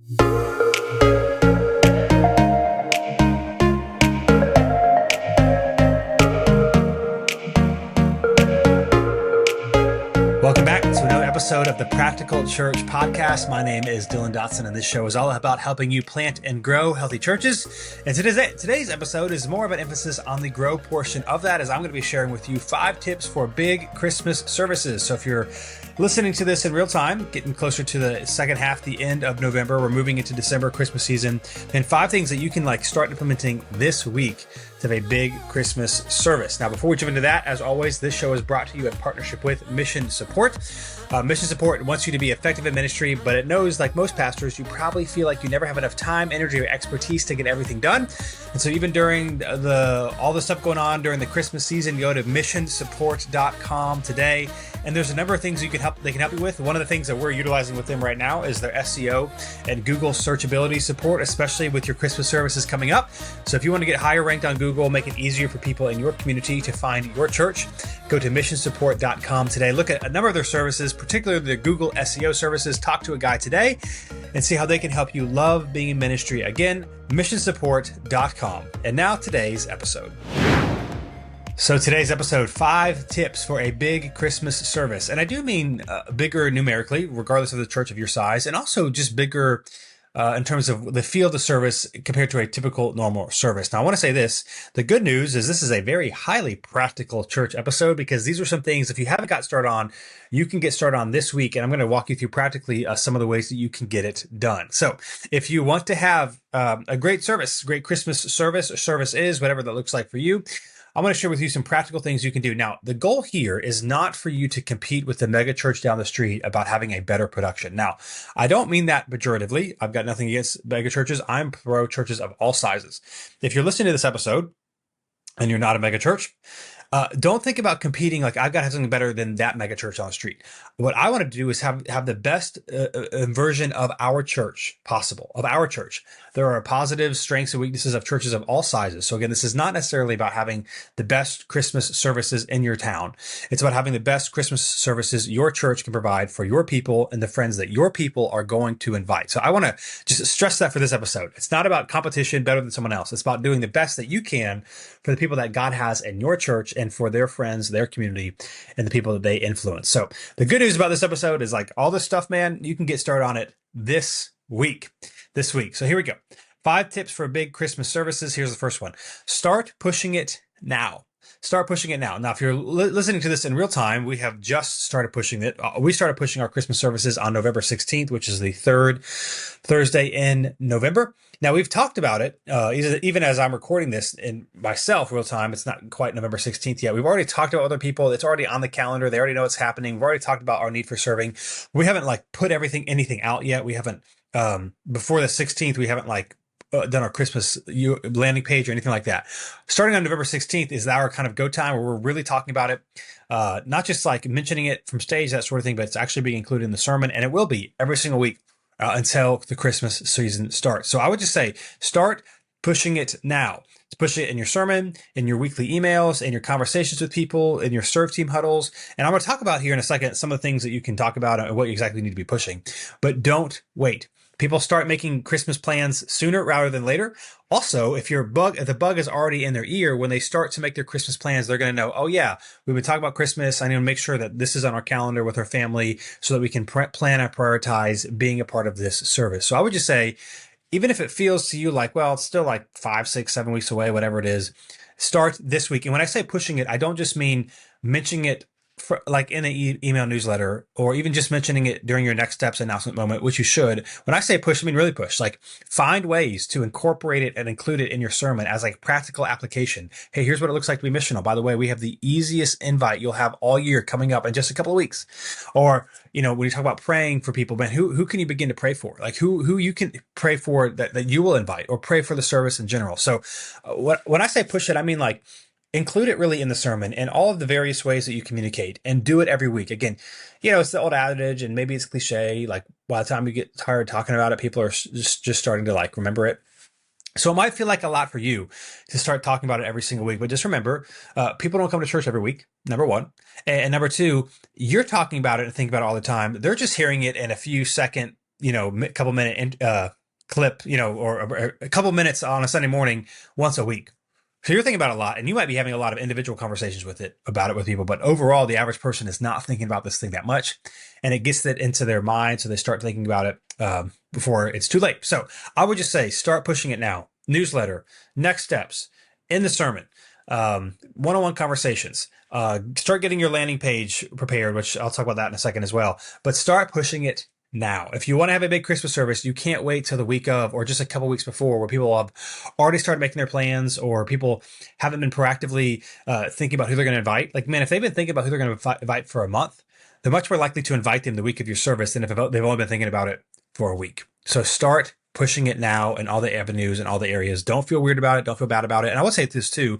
Welcome back to another episode of the Practical Church Podcast. My name is Dotson, and this show is all about helping you plant and grow healthy churches. And today's episode is more of an emphasis on the grow portion of that, as I'm going to be sharing with you 5 tips for big Christmas services. So if you're listening to this in real time, getting closer to the second half, the end of November, we're moving into December, Christmas season, then 5 things that you can start implementing this week to have a big Christmas service. Now, before we jump into that, as always, this show is brought to you in partnership with Mission Support. Mission Support wants you to be effective in ministry, but it knows, like most pastors, you probably feel like you never have enough time, energy, or expertise to get everything done. And so even during all the stuff going on during the Christmas season, go to missionsupport.com today. And there's a number of things they can help you with. One of the things that we're utilizing with them right now is their SEO and Google searchability support, especially with your Christmas services coming up. So if you want to get higher ranked on Google, make it easier for people in your community to find your church, go to missionsupport.com today. Look at a number of their services, particularly the Google SEO services. Talk to a guy today and see how they can help you love being in ministry. Again, missionsupport.com. And now today's episode. So today's episode, 5 tips for a big Christmas service. And I do mean bigger numerically, regardless of the church of your size, and also just bigger in terms of the field of service compared to a typical normal service. Now, I want to say this. The good news is this is a very highly practical church episode, because these are some things, if you haven't got started on, you can get started on this week. And I'm going to walk you through practically some of the ways that you can get it done. So if you want to have a great service, great Christmas service, or service is, whatever that looks like for you, I'm going to share with you some practical things you can do. Now, the goal here is not for you to compete with the mega church down the street about having a better production. Now, I don't mean that pejoratively. I've got nothing against mega churches. I'm pro churches of all sizes. If you're listening to this episode and you're not a mega church, don't think about competing like I've got to have something better than that mega church on the street. What I want to do is have the best version of our church possible, of our church. There are positives, strengths, and weaknesses of churches of all sizes. So again, this is not necessarily about having the best Christmas services in your town. It's about having the best Christmas services your church can provide for your people and the friends that your people are going to invite. So I want to just stress that for this episode. It's not about competition better than someone else. It's about doing the best that you can for the people that God has in your church and for their friends, their community, and the people that they influence. So the good news about this episode is, like all this stuff, man, you can get started on it this week. So here we go. 5 tips for big Christmas services. Here's the first one. Start pushing it now. Start pushing it now. Now, if you're listening to this in real time, we have just started pushing it. We started pushing our Christmas services on November 16th, which is the 3rd Thursday in November. Now, we've talked about it, even as I'm recording this in myself real time. It's not quite November 16th yet. We've already talked about other people. It's already on the calendar. They already know what's happening. We've already talked about our need for serving. We haven't put anything out yet. We haven't, before the 16th, we haven't done our Christmas landing page or anything like that. Starting on November 16th is our kind of go time where we're really talking about it, not just mentioning it from stage, that sort of thing, but it's actually being included in the sermon, and it will be every single week until the Christmas season starts. So I would just say, start pushing it now. Push it in your sermon, in your weekly emails, in your conversations with people, in your serve team huddles. And I'm going to talk about here in a second some of the things that you can talk about and what you exactly need to be pushing. But don't wait. People start making Christmas plans sooner rather than later. Also, if the bug is already in their ear, when they start to make their Christmas plans, they're going to know, oh yeah, we've been talking about Christmas. I need to make sure that this is on our calendar with our family so that we can plan and prioritize being a part of this service. So I would just say, even if it feels to you well, it's still 5, 6, 7 weeks away, whatever it is, start this week. And when I say pushing it, I don't just mean mentioning it in an email newsletter, or even just mentioning it during your next steps announcement moment, which you should. When I say push, I mean really push. Find ways to incorporate it and include it in your sermon as practical application. Hey, here's what it looks like to be missional. By the way, we have the easiest invite you'll have all year coming up in just a couple of weeks. Or, when you talk about praying for people, man, who can you begin to pray for? Who you can pray for that you will invite, or pray for the service in general. So when I say push it, I mean include it really in the sermon and all of the various ways that you communicate, and do it every week. Again, it's the old adage, and maybe it's cliche. By the time you get tired talking about it, people are just starting to remember it. So it might feel like a lot for you to start talking about it every single week, but just remember, people don't come to church every week, number one. And number two, you're talking about it and thinking about it all the time. They're just hearing it in a few second couple minute clip, or a couple minutes on a Sunday morning once a week. So you're thinking about it a lot, and you might be having a lot of individual conversations about it with people, but overall, the average person is not thinking about this thing that much, and it gets that into their mind, so they start thinking about it before it's too late. So I would just say, start pushing it now. Newsletter, next steps, in the sermon, one-on-one conversations. Start getting your landing page prepared, which I'll talk about that in a second as well, but start pushing it now. If you want to have a big Christmas service, you can't wait till the week of or just a couple weeks before, where people have already started making their plans, or people haven't been proactively thinking about who they're going to invite. Like, man, if they've been thinking about who they're going to invite for a month, they're much more likely to invite them the week of your service than if they've only been thinking about it for a week. So start pushing it now in all the avenues and all the areas. Don't feel weird about it. Don't feel bad about it. And I would say this too.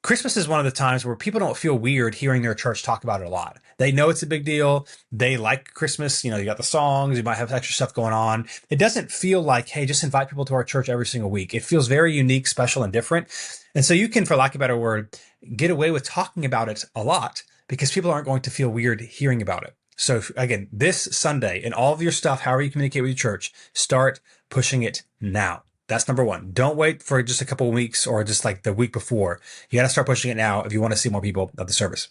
Christmas is one of the times where people don't feel weird hearing their church talk about it a lot. They know it's a big deal. They like Christmas. You got the songs. You might have extra stuff going on. It doesn't feel like, hey, just invite people to our church every single week. It feels very unique, special, and different. And so you can, for lack of a better word, get away with talking about it a lot because people aren't going to feel weird hearing about it. So again, this Sunday, in all of your stuff, however you communicate with your church, start pushing it now. That's number one. Don't wait for just a couple of weeks or just like the week before. You got to start pushing it now if you want to see more people at the service.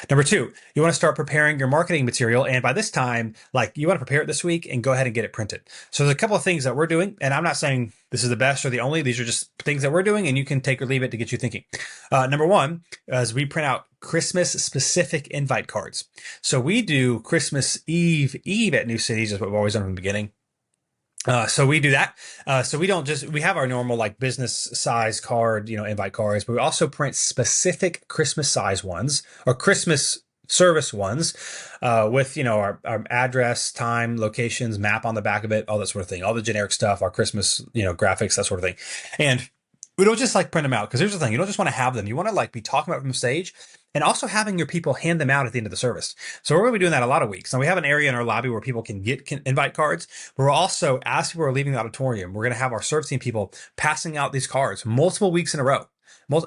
Number two, you want to start preparing your marketing material. And by this time, you want to prepare it this week and go ahead and get it printed. So there's a couple of things that we're doing, and I'm not saying this is the best or the only. These are just things that we're doing, and you can take or leave it to get you thinking. Number one, as we print out Christmas specific invite cards. So we do Christmas Eve at New Cities, is what we've always done from the beginning. So we do that. So we have our normal business size card, invite cards, but we also print specific Christmas size ones or Christmas service ones, with, our address, time, locations, map on the back of it, all that sort of thing, all the generic stuff, our Christmas, graphics, that sort of thing. And we don't just print them out, because here's the thing. You don't just want to have them. You want to be talking about them from stage, and also having your people hand them out at the end of the service. So we're going to be doing that a lot of weeks. Now we have an area in our lobby where people can get invite cards, but we're also, as people are leaving the auditorium, we're going to have our service team people passing out these cards multiple weeks in a row.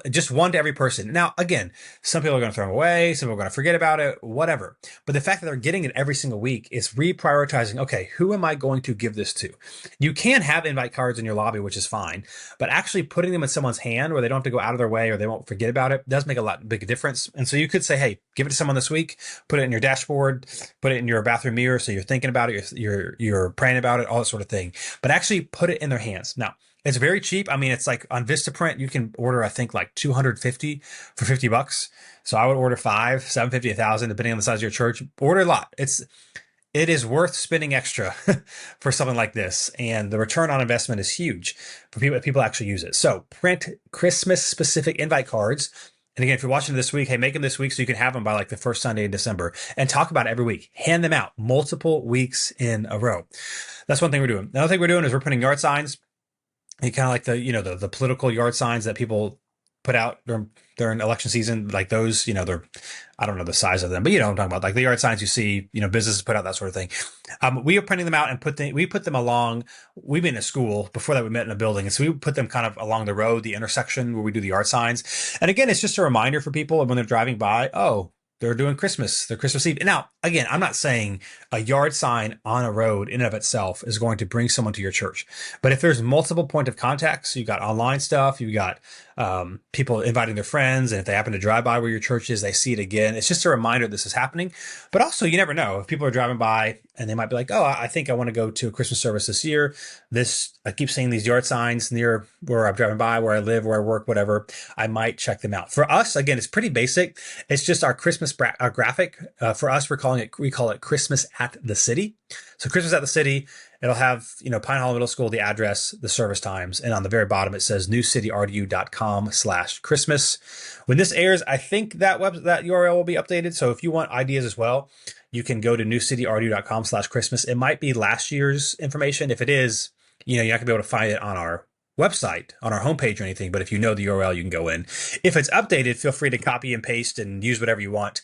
Just one to every person. Now, again, some people are going to throw them away. Some people are going to forget about it, whatever. But the fact that they're getting it every single week is reprioritizing, okay, who am I going to give this to? You can have invite cards in your lobby, which is fine, but actually putting them in someone's hand where they don't have to go out of their way or they won't forget about it does make a big difference. And so you could say, hey, give it to someone this week, put it in your dashboard, put it in your bathroom mirror so you're thinking about it, you're praying about it, all that sort of thing. But actually put it in their hands. Now, it's very cheap. I mean, it's on Vistaprint, you can order, I think, 250 for $50. So I would order 5, 750, 1,000, depending on the size of your church. Order a lot. It is worth spending extra for something like this. And the return on investment is huge for people if people actually use it. So print Christmas specific invite cards. And again, if you're watching this week, hey, make them this week so you can have them by the first Sunday in December, and talk about it every week. Hand them out multiple weeks in a row. That's one thing we're doing. Another thing we're doing is we're printing yard signs. And kind of the political yard signs that people put out during election season, those, they're, I don't know the size of them, but I'm talking about the yard signs you see, businesses put out, that sort of thing. We are printing them out and we put them along. We've been in a school before that. We met in a building. And so we put them kind of along the road, the intersection where we do the yard signs. And again, it's just a reminder for people when they're driving by, oh, they're doing Christmas, they're Christmas Eve. Now, again, I'm not saying a yard sign on a road in and of itself is going to bring someone to your church. But if there's multiple point of contacts, you got online stuff, you got people inviting their friends, and if they happen to drive by where your church is, they see it again. It's just a reminder this is happening. But also, you never know if people are driving by and they might be like, oh, I think I want to go to a Christmas service this year. I keep seeing these yard signs near where I'm driving by, where I live, where I work, whatever. I might check them out. For us, again, it's pretty basic. It's just our Christmas graphic. For us, we call it Christmas at the City. So Christmas at the City, it'll have, Pine Hollow Middle School, the address, the service times. And on the very bottom, it says newcityrdu.com/Christmas. When this airs, I think that URL will be updated. So if you want ideas as well, you can go to newcityrdu.com/Christmas. It might be last year's information. If it is, you're not gonna be able to find it on our website, on our homepage or anything, but if you know the URL, you can go in. If it's updated, feel free to copy and paste and use whatever you want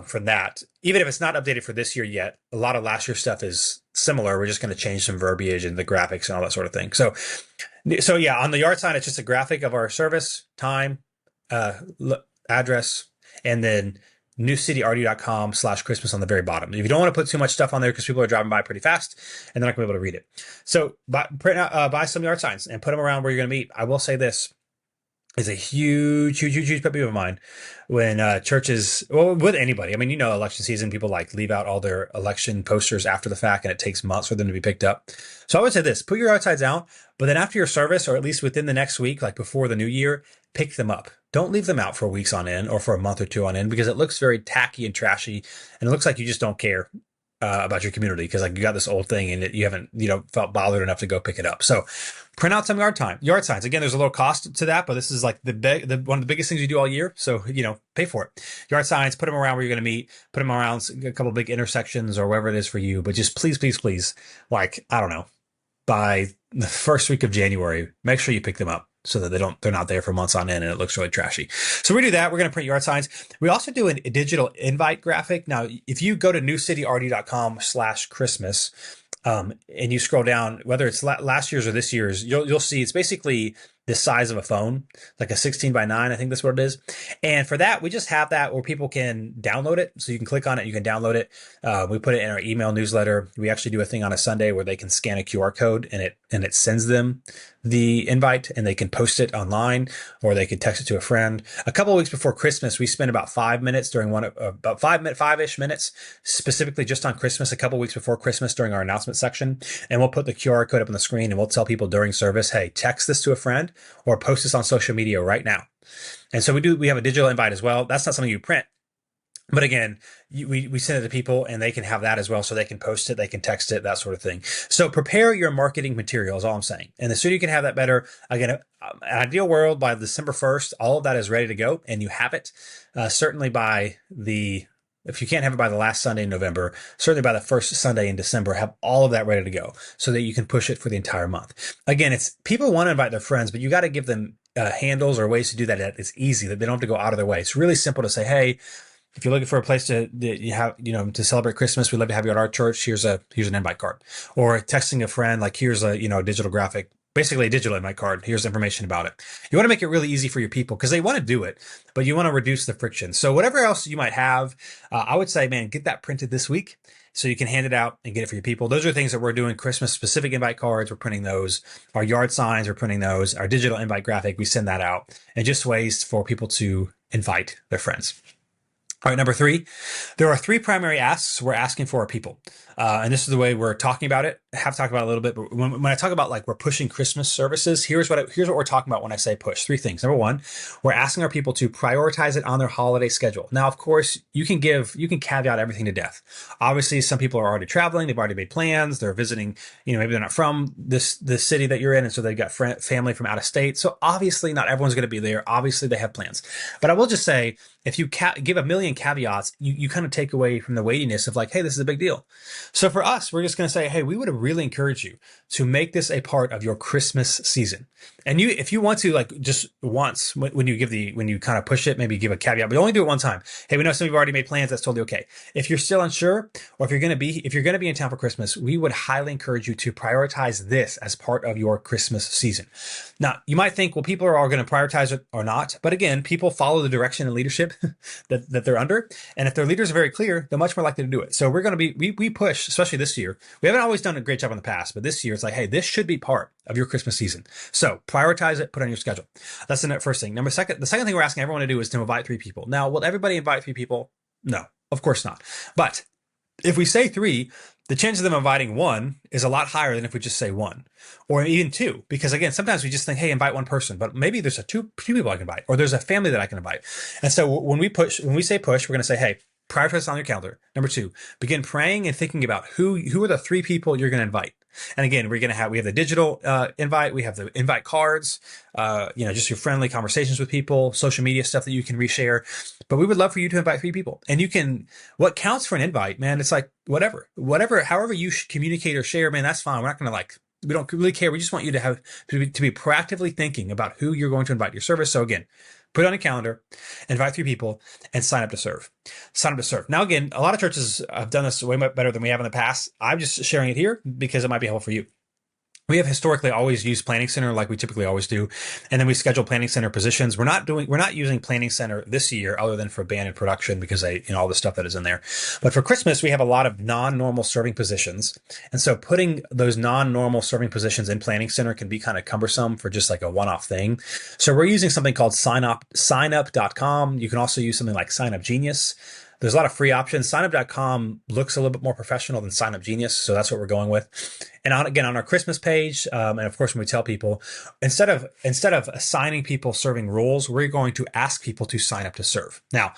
from that. Even if it's not updated for this year yet, a lot of last year's stuff is similar. We're just going to change some verbiage and the graphics and all that sort of thing. So yeah, on the yard sign, it's just a graphic of our service, time, address, and then newcityrd.com/Christmas on the very bottom. If you don't want to put too much stuff on there because people are driving by pretty fast and they're not going to be able to read it. So buy some yard signs and put them around where you're going to meet. I will say this is a huge pet peeve of mine when churches, well, with anybody. I mean, election season, people like leave out all their election posters after the fact, and it takes months for them to be picked up. So I would say this: put your yard signs out, but then after your service, or at least within the next week, like before the new year, pick them up. Don't leave them out for weeks on end or for a month or two on end, because it looks very tacky and trashy, and it looks like you just don't care about your community, because like you got this old thing and you haven't felt bothered enough to go pick it up. So print out some yard signs. Again, there's a little cost to that, but this is like one of the biggest things you do all year. So pay for it. Yard signs, put them around where you're going to meet, put them around a couple of big intersections or wherever it is for you. But just please, like, I don't know, by the first week of January, make sure you pick them up, so that they're not there for months on end and it looks really trashy. So we do that. We're going to print yard signs. We also do a digital invite graphic. Now, if you go to newcityrd.com/Christmas, and you scroll down, whether it's last year's or this year's, you'll see it's basically the size of a phone, like a 16:9. I think that's what it is. And for that, we just have that where people can download it. So you can click on it, you can download it. We put it in our email newsletter. We actually do a thing on a Sunday where they can scan a QR code and it sends them the invite, and they can post it online, or they can text it to a friend. A couple of weeks before Christmas, we spent about 5 minutes during about 5-ish minutes specifically just on Christmas, a couple of weeks before Christmas during our announcement section. And we'll put the QR code up on the screen, and we'll tell people during service, hey, text this to a friend or post this on social media right now. And so we have a digital invite as well. That's not something you print, but again, we send it to people and they can have that as well. So they can post it, they can text it, that sort of thing. So prepare your marketing material is all I'm saying. And the sooner you can have that better. Again, an ideal world, by December 1st, all of that is ready to go and you have it. Certainly if you can't have it by the last Sunday in November, certainly by the first Sunday in December, have all of that ready to go so that you can push it for the entire month. Again, people want to invite their friends, but you got to give them handles or ways to do that. It's easy, that they don't have to go out of their way. It's really simple to say, hey, if you're looking for a place to celebrate Christmas, we'd love to have you at our church. Here's an invite card. Or texting a friend, like, here's a digital graphic, basically a digital invite card. Here's information about it. You want to make it really easy for your people because they want to do it, but you want to reduce the friction. So whatever else you might have, I would say, man, get that printed this week so you can hand it out and get it for your people. Those are things that we're doing. Christmas specific invite cards, we're printing those. Our yard signs, we're printing those. Our digital invite graphic, we send that out. And just ways for people to invite their friends. All right, number 3, there are 3 primary asks we're asking for our people. And this is the way we're talking about it. I have talked about it a little bit, but when I talk about like we're pushing Christmas services, here's what we're talking about when I say push. 3 things. Number 1, we're asking our people to prioritize it on their holiday schedule. Now, of course, you can caveat everything to death. Obviously, some people are already traveling. They've already made plans. They're visiting, maybe they're not from the city that you're in. And so they've got family from out of state. So obviously not everyone's going to be there. Obviously they have plans, but I will just say, if you give a million caveats, you kind of take away from the weightiness of like, hey, this is a big deal. So for us, we're just going to say, hey, we would really encourage you to make this a part of your Christmas season. And if you want to, like, just once when you kind of push it, maybe give a caveat, but only do it one time. Hey, we know some of you have already made plans. That's totally okay. If you're still unsure, or if you're going to be in town for Christmas, we would highly encourage you to prioritize this as part of your Christmas season. Now, you might think, well, people are all going to prioritize it or not. But again, people follow the direction and leadership that they're under. And if their leaders are very clear, they're much more likely to do it. So we're going to we push, especially this year. We haven't always done a great job in the past, but this year it's like, hey, this should be part of your Christmas season. So prioritize it, put it on your schedule. That's the first thing. The second thing we're asking everyone to do is to invite 3 people. Now, will everybody invite 3 people? No, of course not. But if we say 3, the chance of them inviting 1 is a lot higher than if we just say 1 or even 2. Because again, sometimes we just think, hey, invite 1 person, but maybe there's two people I can invite, or there's a family that I can invite. And so when we say push, we're going to say, hey, prioritize on your calendar. Number 2, begin praying and thinking about who are the 3 people you're going to invite. And again, we have the digital invite, we have the invite cards, just your friendly conversations with people, social media stuff that you can reshare. But we would love for you to invite 3 people. And what counts for an invite, man, it's like whatever, however you communicate or share, man, that's fine. We're not going to we don't really care. We just want you to be proactively thinking about who you're going to invite to your service. So again, put it on a calendar, invite 3 people, and sign up to serve. Now, again, a lot of churches have done this way much better than we have in the past. I'm just sharing it here because it might be helpful for you. We have historically always used Planning Center like we typically always do. And then we schedule Planning Center positions. We're not using Planning Center this year other than for band and production because all the stuff that is in there. But for Christmas, we have a lot of non-normal serving positions. And so putting those non-normal serving positions in Planning Center can be kind of cumbersome for just like a one-off thing. So we're using something called signup.com. You can also use something like Sign Up Genius. There's a lot of free options. Signup.com looks a little bit more professional than Sign Up Genius, so that's what we're going with. And on our Christmas page, and of course when we tell people, instead of assigning people serving roles, we're going to ask people to sign up to serve. Now,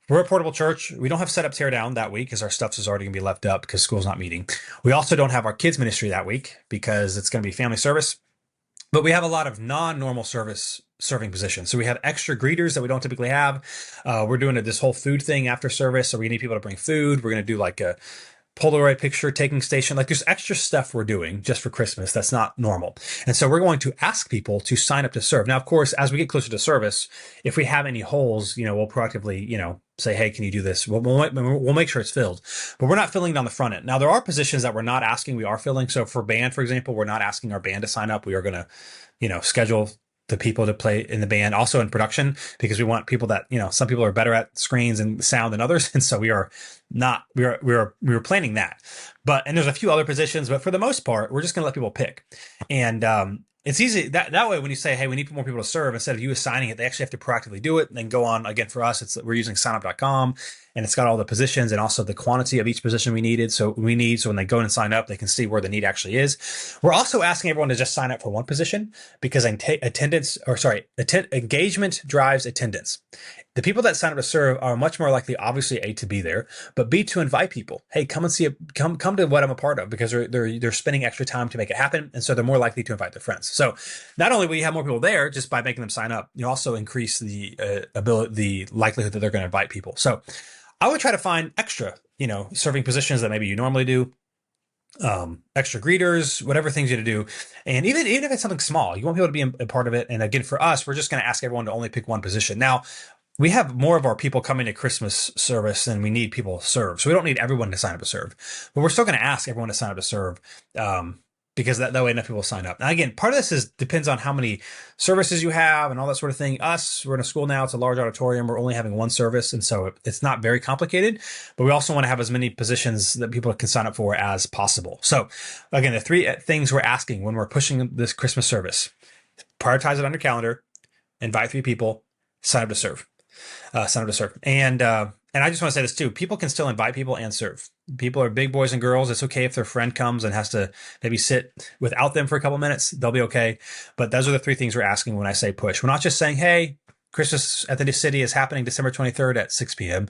we're a portable church. We don't have set up tear down that week because our stuff is already going to be left up because school's not meeting. We also don't have our kids ministry that week because it's going to be family service. But we have a lot of non-normal serving positions. So we have extra greeters that we don't typically have. We're doing this whole food thing after service. So we need people to bring food. We're going to do like a Polaroid picture taking station. Like there's extra stuff we're doing just for Christmas that's not normal. And so we're going to ask people to sign up to serve. Now, of course, as we get closer to service, if we have any holes, we'll proactively, say, hey, can you do this? We'll make sure it's filled, but we're not filling it on the front end. Now, there are positions that we're not asking, we are filling. So for band, for example, we're not asking our band to sign up. We are going to, schedule the people to play in the band, also in production, because we want people that, some people are better at screens and sound than others. And so we are planning that. And there's a few other positions, but for the most part, we're just going to let people pick. And, it's easy that way when you say, hey, we need more people to serve, instead of you assigning it, they actually have to proactively do it and then go on. Again, for us, we're using signup.com and it's got all the positions and also the quantity of each position we need. So when they go in and sign up, they can see where the need actually is. We're also asking everyone to just sign up for one position because engagement drives attendance. The people that sign up to serve are much more likely, obviously, A, to be there, but B, to invite people. Hey, come and see it. Come to what I'm a part of, because they're spending extra time to make it happen, and so they're more likely to invite their friends. So not only will you have more people there just by making them sign up, you also increase the likelihood that they're going to invite people. So I would try to find extra, serving positions that maybe you normally do. Extra greeters, whatever things you to do. And even if it's something small, you want people to be a part of it. And again, for us, we're just going to ask everyone to only pick one position. Now, we have more of our people coming to Christmas service than we need people to serve. So we don't need everyone to sign up to serve, but we're still going to ask everyone to sign up to serve. Because that way enough people sign up. Now, again, part of this depends on how many services you have and all that sort of thing. We're in a school now, it's a large auditorium. We're only having one service. And so it's not very complicated, but we also want to have as many positions that people can sign up for as possible. So again, the three things we're asking when we're pushing this Christmas service: prioritize it on your calendar, invite 3 people, sign up to serve. And I just want to say this too. People can still invite people and serve. People are big boys and girls. It's okay if their friend comes and has to maybe sit without them for a couple minutes. They'll be okay. But those are the 3 things we're asking when I say push. We're not just saying, hey, Christmas at the City is happening December 23rd at 6 p.m.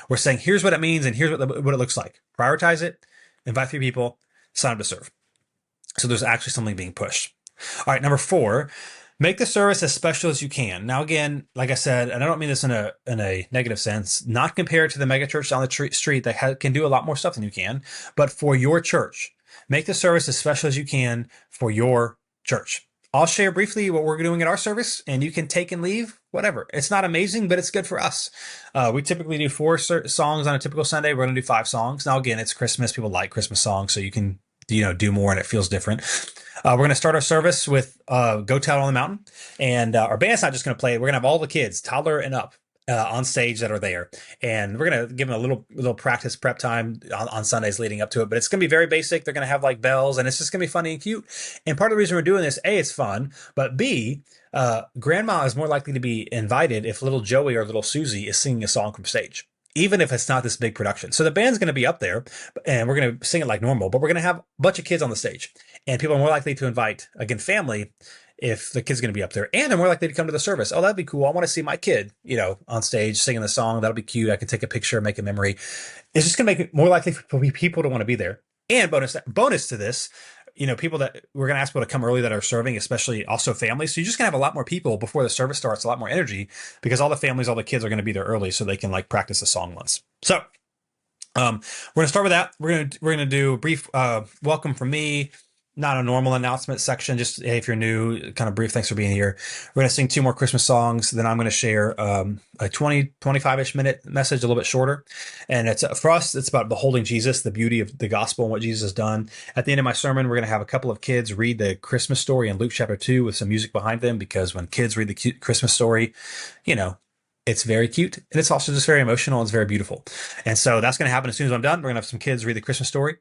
We're saying, here's what it means and here's what it looks like. Prioritize it, invite 3 people, sign up to serve. So there's actually something being pushed. All right, number 4. Make the service as special as you can. Now, again, like I said, and I don't mean this in a negative sense, not compared to the megachurch down the street that can do a lot more stuff than you can, but for your church. Make the service as special as you can for your church. I'll share briefly what we're doing at our service, and you can take and leave, whatever. It's not amazing, but it's good for us. We typically do 4 songs on a typical Sunday. We're going to do 5 songs. Now, again, it's Christmas. People like Christmas songs, so you can do more and it feels different. We're going to start our service with Go Tell It on the Mountain. And our band's not just going to play. We're going to have all the kids, toddler and up, on stage that are there. And we're going to give them a little practice prep time on Sundays leading up to it. But it's going to be very basic. They're going to have like bells, and it's just going to be funny and cute. And part of the reason we're doing this, A, it's fun, but B, grandma is more likely to be invited if little Joey or little Susie is singing a song from stage, even if it's not this big production. So the band's going to be up there and we're going to sing it like normal, but we're going to have a bunch of kids on the stage, and people are more likely to invite, again, family, if the kid's going to be up there, and they're more likely to come to the service. Oh, that'd be cool. I want to see my kid, on stage singing the song. That'll be cute. I can take a picture, make a memory. It's just going to make it more likely for people to want to be there. And bonus to this, people that we're going to ask people to come early that are serving, especially also families. So you're just going to have a lot more people before the service starts, a lot more energy, because all the families, all the kids are going to be there early so they can practice the song once. So we're going to start with that. We're going to do a brief welcome from me, not a normal announcement section. Just, hey, if you're new, kind of brief, thanks for being here. We're going to sing two more Christmas songs. Then I'm going to share a 25-ish minute message, a little bit shorter. And it's for us, it's about beholding Jesus, the beauty of the gospel and what Jesus has done. At the end of my sermon, we're going to have a couple of kids read the Christmas story in Luke chapter 2 with some music behind them, because when kids read the cute Christmas story, it's very cute, and it's also just very emotional, and it's very beautiful. And so that's going to happen as soon as I'm done. We're going to have some kids read the Christmas story,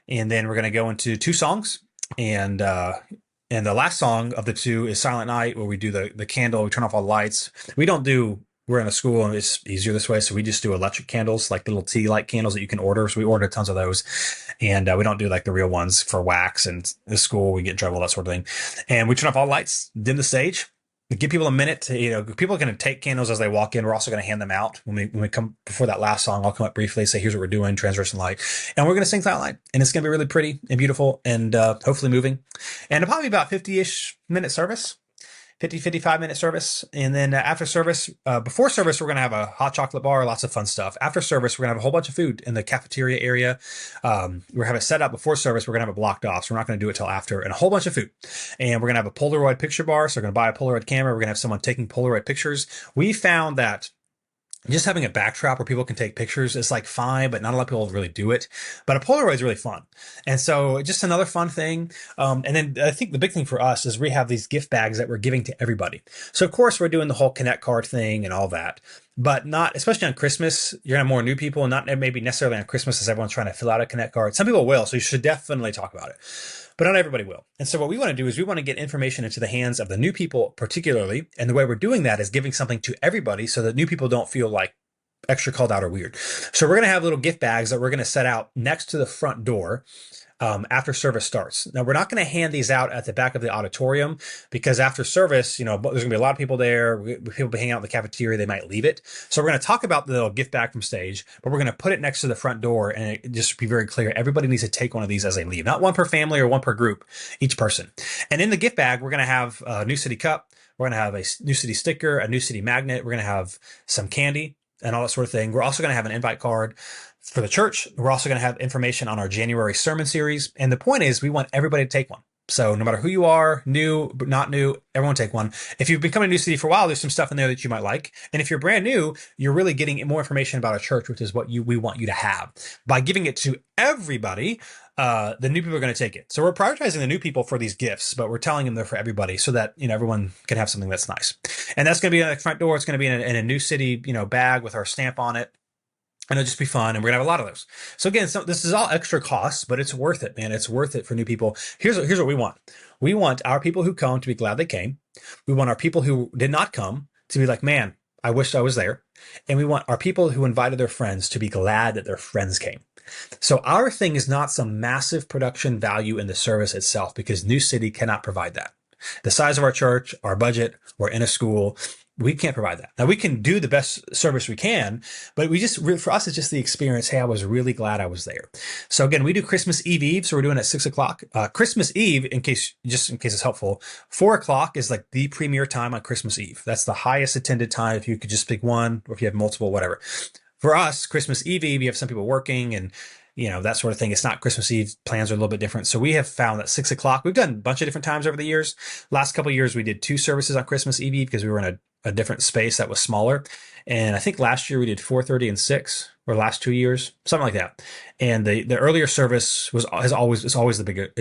and then we're going to go into two songs. And the last song of the two is Silent Night, where we do the candle. We turn off all the lights. We're in a school, and it's easier this way, so we just do electric candles, like little tea light candles that you can order. So we order tons of those, and we don't do like the real ones for wax. And the school, we get in trouble, that sort of thing. And we turn off all the lights, dim the stage. Give people a minute to, people are going to take candles as they walk in. We're also going to hand them out when we come before that last song. I'll come up briefly, say, here's what we're doing, Transversion Light. And we're going to sing Silent Night. And it's going to be really pretty and beautiful and hopefully moving. And it'll probably be about 50-ish minute service. 55-minute service. And then after service, before service, we're going to have a hot chocolate bar, lots of fun stuff. After service, we're going to have a whole bunch of food in the cafeteria area. We're going to have it set up before service. We're going to have it blocked off. So we're not going to do it till after, and a whole bunch of food. And we're going to have a Polaroid picture bar. So we're going to buy a Polaroid camera. We're going to have someone taking Polaroid pictures. We found that just having a backdrop where people can take pictures is like fine, but not a lot of people really do it. But a Polaroid is really fun. And so just another fun thing. And then I think the big thing for us is we have these gift bags that we're giving to everybody. So of course we're doing the whole Connect card thing and all that, but not, especially on Christmas, you're going to have more new people, and not maybe necessarily on Christmas as everyone's trying to fill out a Connect card. Some people will, so you should definitely talk about it. But not everybody will. And so what we want to do is we want to get information into the hands of the new people particularly. And the way we're doing that is giving something to everybody so that new people don't feel like extra called out or weird. So we're going to have little gift bags that we're going to set out next to the front door after service starts. Now, we're not going to hand these out at the back of the auditorium, because after service, there's going to be a lot of people there. People hang out in the cafeteria. They might leave it. So we're going to talk about the little gift bag from stage, but we're going to put it next to the front door, and it just be very clear. Everybody needs to take one of these as they leave, not one per family or one per group, each person. And in the gift bag, we're going to have a New City cup. We're going to have a New City sticker, a New City magnet. We're going to have some candy and all that sort of thing. We're also going to have an invite card for the church. We're also going to have information on our January sermon series. And the point is, we want everybody to take one. So no matter who you are, new, but not new, everyone take one. If you've been coming to New City for a while, there's some stuff in there that you might like. And if you're brand new, you're really getting more information about our church, which is what we want you to have. By giving it to everybody, the new people are going to take it. So we're prioritizing the new people for these gifts, but we're telling them they're for everybody so that, everyone can have something that's nice. And that's going to be at the front door. It's going to be in a New City, bag with our stamp on it. And it'll just be fun. And we're going to have a lot of those. So again, this is all extra costs, but it's worth it, man. It's worth it for new people. Here's what we want. We want our people who come to be glad they came. We want our people who did not come to be like, man, I wished I was there. And we want our people who invited their friends to be glad that their friends came. So our thing is not some massive production value in the service itself, because New City cannot provide that. The size of our church, our budget, we're in a school. We can't provide that. Now, we can do the best service we can, but for us, it's just the experience. Hey, I was really glad I was there. So again, we do Christmas Eve. So we're doing it at 6:00. Christmas Eve, in case it's helpful, 4:00 is like the premier time on Christmas Eve. That's the highest attended time. If you could just pick one, or if you have multiple, whatever. For us, Christmas Eve, you have some people working and that sort of thing. It's not Christmas Eve. Plans are a little bit different. So we have found that 6:00, we've done a bunch of different times over the years. Last couple of years, we did 2 services on Christmas Eve because we were in a different space that was smaller. And I think last year we did 4:30 and 6, or last 2 years, something like that. And the earlier service is always the bigger,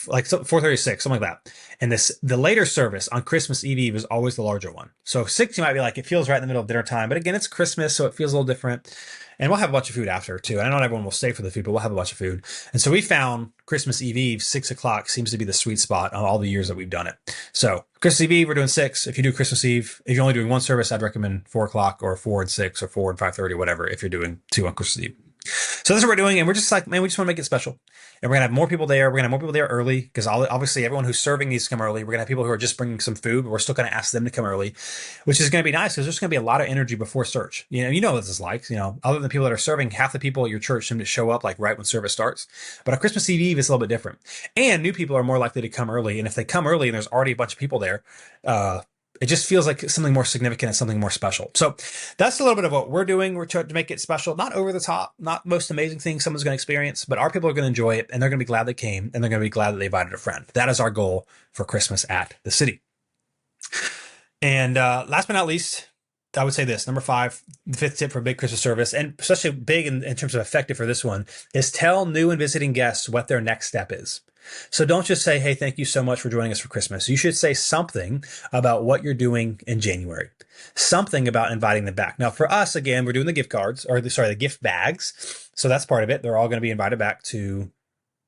like 4:30, 6, something like that. And the later service on Christmas Eve is always the larger one. So 6, you might be like, it feels right in the middle of dinner time, but again, it's Christmas, so it feels a little different. And we'll have a bunch of food after too. And I know not everyone will stay for the food, but we'll have a bunch of food. And so we found Christmas Eve, 6:00 seems to be the sweet spot on all the years that we've done it. So Christmas Eve, we're doing 6. If you do Christmas Eve, if you're only doing one service, I'd recommend 4:00 or 4 and 6 or 4 and 5:30, whatever, if you're doing 2 on Christmas Eve. So that's what we're doing. And we're just like, man, we just want to make it special. And we're going to have more people there. We're going to have more people there early, because obviously everyone who's serving needs to come early. We're going to have people who are just bringing some food, but we're still going to ask them to come early, which is going to be nice, because there's going to be a lot of energy before church. You know what this is like. Other than the people that are serving, half the people at your church seem to show up like right when service starts. But on Christmas Eve is a little bit different. And new people are more likely to come early. And if they come early and there's already a bunch of people there, It just feels like something more significant and something more special. So that's a little bit of what we're doing. We're trying to make it special, not over the top, not most amazing thing someone's going to experience, but our people are going to enjoy it, and they're going to be glad they came, and they're going to be glad that they invited a friend. That is our goal for Christmas at the city. And last but not least, I would say this, number 5, the 5th tip for a big Christmas service, and especially big in terms of effective for this one, is tell new and visiting guests what their next step is. So don't just say, hey, thank you so much for joining us for Christmas. You should say something about what you're doing in January, something about inviting them back. Now, for us, again, we're doing the gift cards, or the gift bags. So that's part of it. They're all going to be invited back to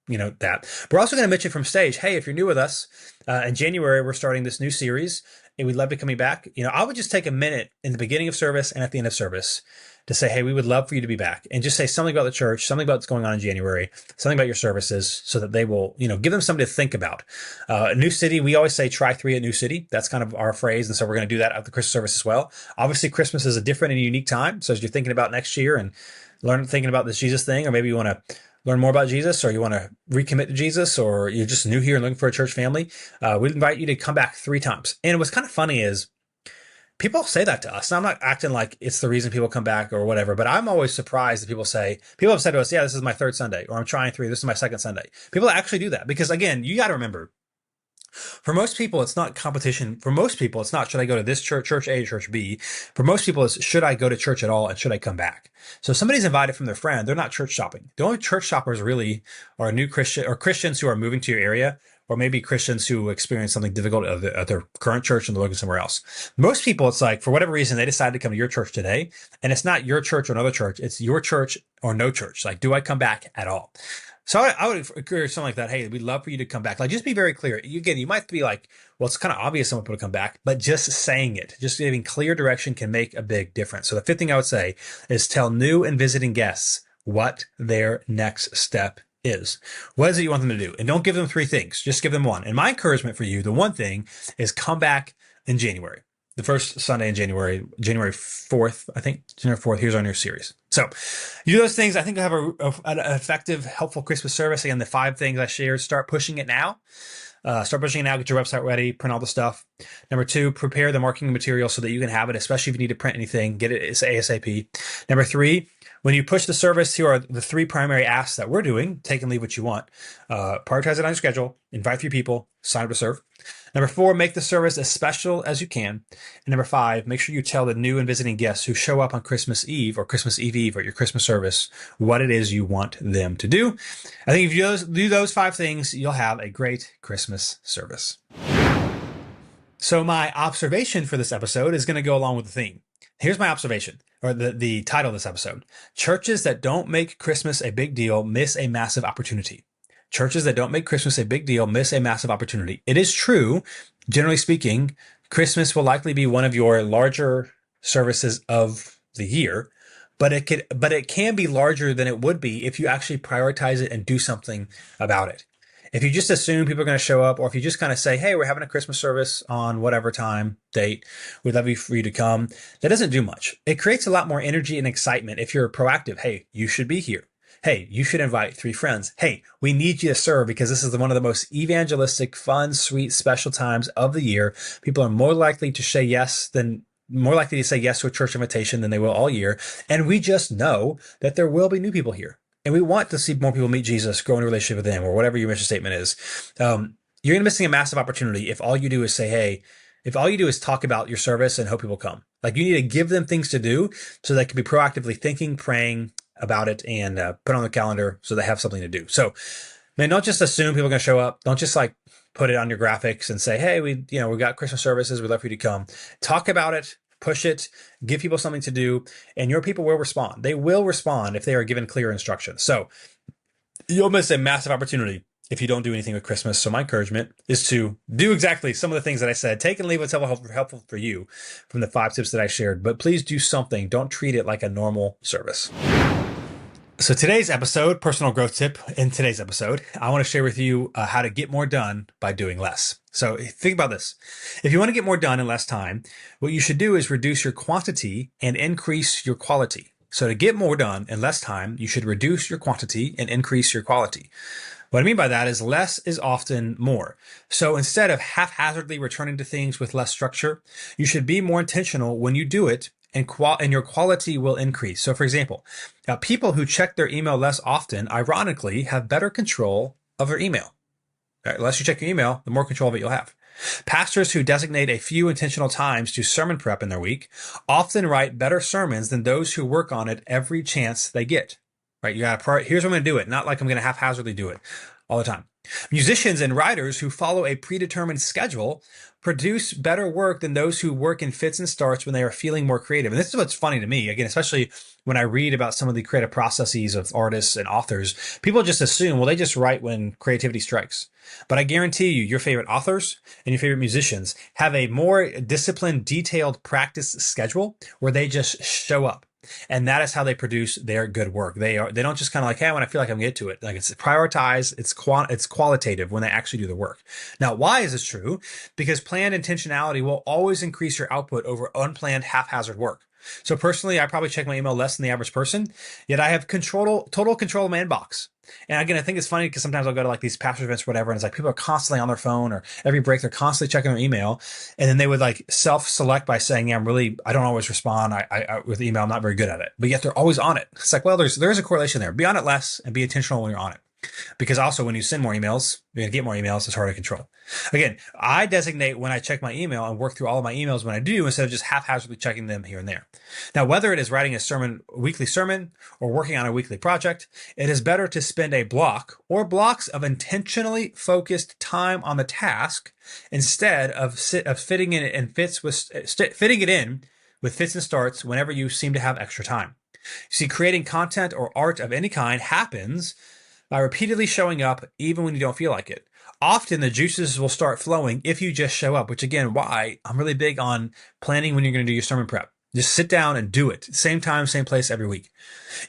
that. We're also going to mention from stage, hey, if you're new with us, in January, we're starting this new series, and we'd love to coming back. I would just take a minute in the beginning of service and at the end of service to say, hey, we would love for you to be back, and just say something about the church, something about what's going on in January, something about your services, so that they will, give them something to think about. New City, we always say try 3 at New City. That's kind of our phrase. And so we're going to do that at the Christmas service as well. Obviously, Christmas is a different and unique time. So as you're thinking about next year and thinking about this Jesus thing, or maybe you want to learn more about Jesus, or you want to recommit to Jesus, or you're just new here and looking for a church family, we'd invite you to come back 3 times. And what's kind of funny is people say that to us. And I'm not acting like it's the reason people come back or whatever, but I'm always surprised that people have said to us, yeah, this is my 3rd Sunday, or I'm trying 3, this is my 2nd Sunday. People actually do that because, again, you got to remember, for most people, it's not competition. For most people, it's not, should I go to this church, church A, church B? For most people, it's, should I go to church at all, and should I come back? So if somebody's invited from their friend, they're not church shopping. The only church shoppers really are new Christian, or Christians who are moving to your area, or maybe Christians who experience something difficult at their current church and they're looking somewhere else. Most people, it's like, for whatever reason, they decided to come to your church today, and it's not your church or another church. It's your church or no church. Like, do I come back at all? So I would encourage something like that. Hey, we'd love for you to come back. Like, just be very clear. Again, you might be like, well, it's kind of obvious someone people to come back, but just saying it, just giving clear direction can make a big difference. So the 5th thing I would say is tell new and visiting guests what their next step is. What is it you want them to do? And don't give them 3 things. Just give them 1. And my encouragement for you, the 1 thing, is come back in January. The first Sunday in January, January 4th, I think. January 4th, here's our new series. So you do those things. I think you'll have an effective, helpful Christmas service. Again, the 5 things I shared, start pushing it now. Start pushing it now. Get your website ready. Print all the stuff. Number 2, prepare the marketing material so that you can have it, especially if you need to print anything. Get it ASAP. Number 3, when you push the service, here are the 3 primary asks that we're doing. Take and leave what you want. Prioritize it on your schedule. Invite 3 people. Sign up to serve. Number 4, make the service as special as you can. And number 5, make sure you tell the new and visiting guests who show up on Christmas Eve or Christmas Eve at your Christmas service what it is you want them to do. I think if you do those 5 things, you'll have a great Christmas service. So my observation for this episode is going to go along with the theme. Here's my observation, or the title of this episode. Churches that don't make Christmas a big deal miss a massive opportunity. Churches that don't make Christmas a big deal miss a massive opportunity. It is true, generally speaking, Christmas will likely be one of your larger services of the year, but it can be larger than it would be if you actually prioritize it and do something about it. If you just assume people are going to show up, or if you just kind of say, hey, we're having a Christmas service on whatever time, date, we'd love for you to come, that doesn't do much. It creates a lot more energy and excitement if you're proactive. Hey, you should be here. Hey, you should invite 3 friends. Hey, we need you to serve because this is one of the most evangelistic, fun, sweet, special times of the year. People are more likely to say yes to a church invitation than they will all year. And we just know that there will be new people here. And we want to see more people meet Jesus, grow in a relationship with him, or whatever your mission statement is. You're going to be missing a massive opportunity if all you do is say, hey, if all you do is talk about your service and hope people come. Like, you need to give them things to do so they can be proactively thinking, praying about it, and put it on the calendar so they have something to do. So, man, don't just assume people are going to show up. Don't just like put it on your graphics and say, hey, we got Christmas services. We'd love for you to come. Talk about it, push it, give people something to do, and your people will respond. They will respond if they are given clear instructions. So you'll miss a massive opportunity if you don't do anything with Christmas. So my encouragement is to do exactly some of the things that I said. Take and leave what's helpful for you from the 5 tips that I shared, but please do something. Don't treat it like a normal service. So today's episode, personal growth tip in today's episode, I want to share with you how to get more done by doing less. So think about this. If you want to get more done in less time, what you should do is reduce your quantity and increase your quality. So to get more done in less time, you should reduce your quantity and increase your quality. What I mean by that is less is often more. So instead of haphazardly returning to things with less structure, you should be more intentional when you do it, and your quality will increase. So for example, people who check their email less often, ironically, have better control of their email. Right? The less you check your email, the more control of it you'll have. Pastors who designate a few intentional times to sermon prep in their week often write better sermons than those who work on it every chance they get. Right? You got to here's what I'm going to do it, not like I'm going to haphazardly do it all the time. Musicians and writers who follow a predetermined schedule produce better work than those who work in fits and starts when they are feeling more creative. And this is what's funny to me, again, especially when I read about some of the creative processes of artists and authors. People just assume, well, they just write when creativity strikes. But I guarantee you, your favorite authors and your favorite musicians have a more disciplined, detailed practice schedule where they just show up. And that is how they produce their good work. They don't just kind of like, hey, when I feel like I'm going to get to it. Like, it's prioritized, it's qualitative when they actually do the work. Now, why is this true? Because planned intentionality will always increase your output over unplanned haphazard work. So personally, I probably check my email less than the average person, yet I have total control of my inbox. And again, I think it's funny because sometimes I'll go to like these pastor events or whatever, and it's like people are constantly on their phone, or every break they're constantly checking their email. And then they would like self-select by saying, yeah, I don't always respond. I with email, I'm not very good at it, but yet they're always on it. It's like, well, there is a correlation there. Be on it less and be intentional when you're on it. Because also when you send more emails, you're going to get more emails. It's hard to control. Again, I designate when I check my email and work through all of my emails when I do, instead of just haphazardly checking them here and there. Now, whether it is writing a weekly sermon, or working on a weekly project, it is better to spend a block or blocks of intentionally focused time on the task instead of fitting it in with fits and starts whenever you seem to have extra time. See, creating content or art of any kind happens by repeatedly showing up even when you don't feel like it. Often the juices will start flowing if you just show up, which again, why I'm really big on planning when you're going to do your sermon prep. Just sit down and do it. Same time, same place every week.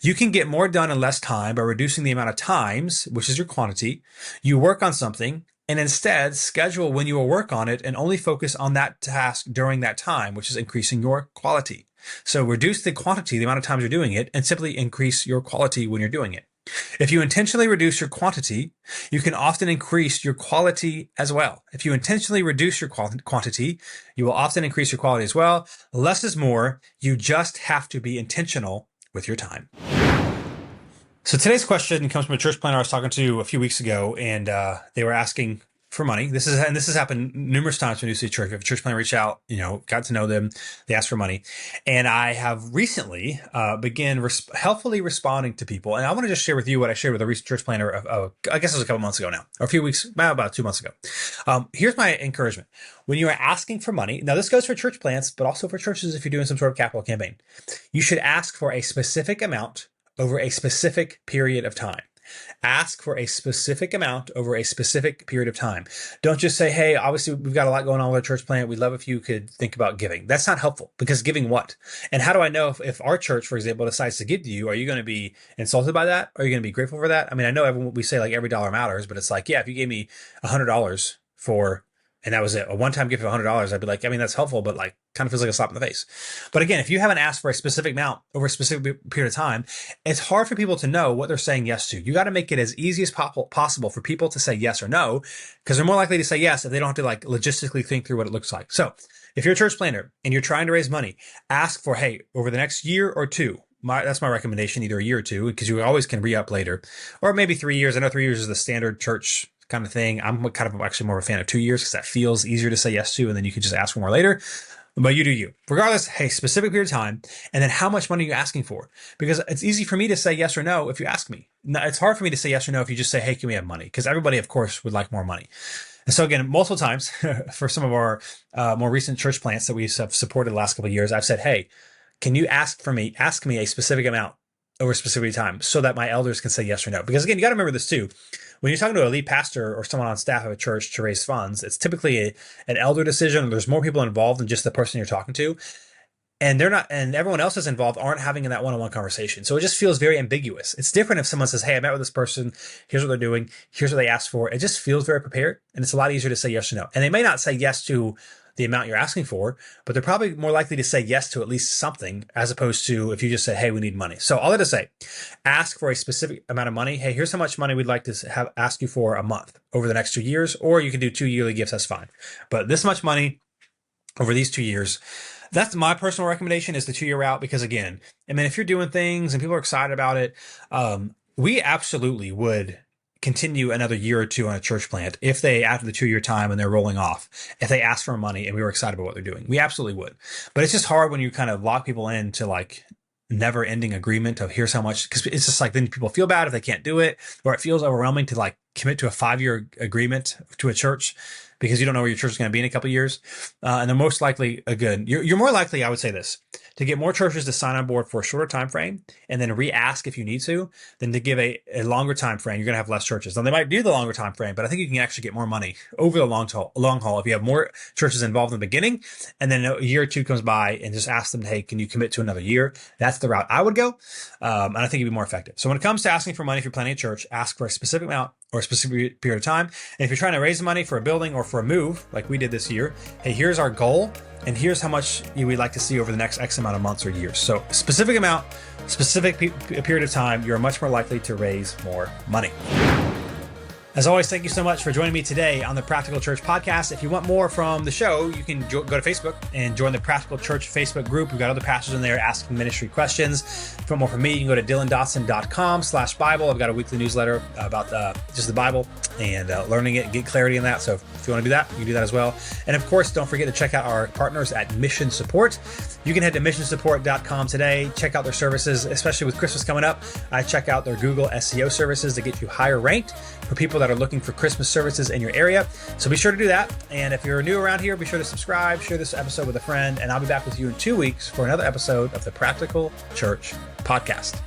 You can get more done in less time by reducing the amount of times, which is your quantity, you work on something, and instead schedule when you will work on it and only focus on that task during that time, which is increasing your quality. So reduce the quantity, the amount of times you're doing it, and simply increase your quality when you're doing it. If you intentionally reduce your quantity, you can often increase your quality as well. If you intentionally reduce your quantity, you will often increase your quality as well. Less is more. You just have to be intentional with your time. So today's question comes from a church planner I was talking to a few weeks ago, and they were asking for money. This has happened numerous times when you see a church. If a church planner reach out, got to know them, they ask for money. And I have recently began helpfully responding to people. And I want to just share with you what I shared with a recent church planner I guess it was a couple months ago now, or a few weeks, about 2 months ago. Here's my encouragement. When you are asking for money, now this goes for church plants, but also for churches if you're doing some sort of capital campaign, you should ask for a specific amount over a specific period of time. Ask for a specific amount over a specific period of time. Don't just say, hey, obviously we've got a lot going on with our church plant. We'd love if you could think about giving. That's not helpful, because giving what? And how do I know if our church, for example, decides to give to you? Are you going to be insulted by that? Are you going to be grateful for that? I mean, I know we say like every dollar matters, but it's like, yeah, if you gave me $100 and that was it, a one-time gift of $100, I'd be like, I mean, that's helpful, but like kind of feels like a slap in the face. But again, if you haven't asked for a specific amount over a specific period of time, it's hard for people to know what they're saying yes to. You got to make it as easy as possible for people to say yes or no, because they're more likely to say yes if they don't have to like logistically think through what it looks like. So if you're a church planner and you're trying to raise money, ask for, hey, over the next year or two, that's my recommendation, either a year or two, because you always can re-up later, or maybe 3 years. I know 3 years is the standard church kind of thing. I'm kind of actually more of a fan of 2 years because that feels easier to say yes to, and then you can just ask for more later. But you do you. Regardless, hey, specific period of time, and then how much money are you asking for? Because it's easy for me to say yes or no if you ask me. It's hard for me to say yes or no if you just say, hey, can we have money? Because everybody, of course, would like more money. And so again, multiple times for some of our more recent church plants that we have supported the last couple of years, I've said, hey, can you ask me a specific amount over a specific time so that my elders can say yes or no? Because again, you got to remember this too. When you're talking to a lead pastor or someone on staff of a church to raise funds, it's typically an elder decision. There's more people involved than just the person you're talking to. And everyone else that's involved aren't having that one-on-one conversation. So it just feels very ambiguous. It's different if someone says, hey, I met with this person. Here's what they're doing. Here's what they asked for. It just feels very prepared. And it's a lot easier to say yes or no. And they may not say yes to the amount you're asking for, but they're probably more likely to say yes to at least something, as opposed to if you just say, hey, we need money. So all that to say, ask for a specific amount of money. Hey, here's how much money we'd like to ask you for a month over the next 2 years, or you can do 2 yearly gifts. That's fine. But this much money over these 2 years. That's my personal recommendation, is the 2-year route, because again, I mean, if you're doing things and people are excited about it, we absolutely would continue another year or two on a church plant if they, after the 2-year time and they're rolling off, if they ask for money and we were excited about what they're doing. We absolutely would. But it's just hard when you kind of lock people into like never ending agreement of here's how much, because it's just like then people feel bad if they can't do it, or it feels overwhelming to like commit to a 5-year agreement to a church because you don't know where your church is going to be in a couple of years. And they're most likely you're more likely, I would say this, to get more churches to sign on board for a shorter time frame and then re-ask if you need to, than to give a longer time frame. You're going to have less churches. Now they might do the longer time frame, but I think you can actually get more money over the long haul if you have more churches involved in the beginning, and then a year or two comes by and just ask them, hey, can you commit to another year? That's the route I would go, and I think it'd be more effective. So when it comes to asking for money, if you're planning a church, ask for a specific amount or a specific period of time. And if you're trying to raise money for a building or for a move, like we did this year, hey, here's our goal, and here's how much we'd like to see over the next X amount of months or years. So specific amount, specific period of time, you're much more likely to raise more money. As always, thank you so much for joining me today on the Practical Church Podcast. If you want more from the show, you can go to Facebook and join the Practical Church Facebook group. We've got other pastors in there asking ministry questions. If you want more from me, you can go to DylanDotson.com/Bible. I've got a weekly newsletter about just the Bible and learning it and get clarity in that. So if you want to do that, you can do that as well. And of course, don't forget to check out our partners at Mission Support. You can head to missionsupport.com today. Check out their services, especially with Christmas coming up. I check out their Google SEO services to get you higher ranked for people that are looking for Christmas services in your area. So be sure to do that. And if you're new around here, be sure to subscribe, share this episode with a friend, and I'll be back with you in 2 weeks for another episode of the Practical Church Podcast.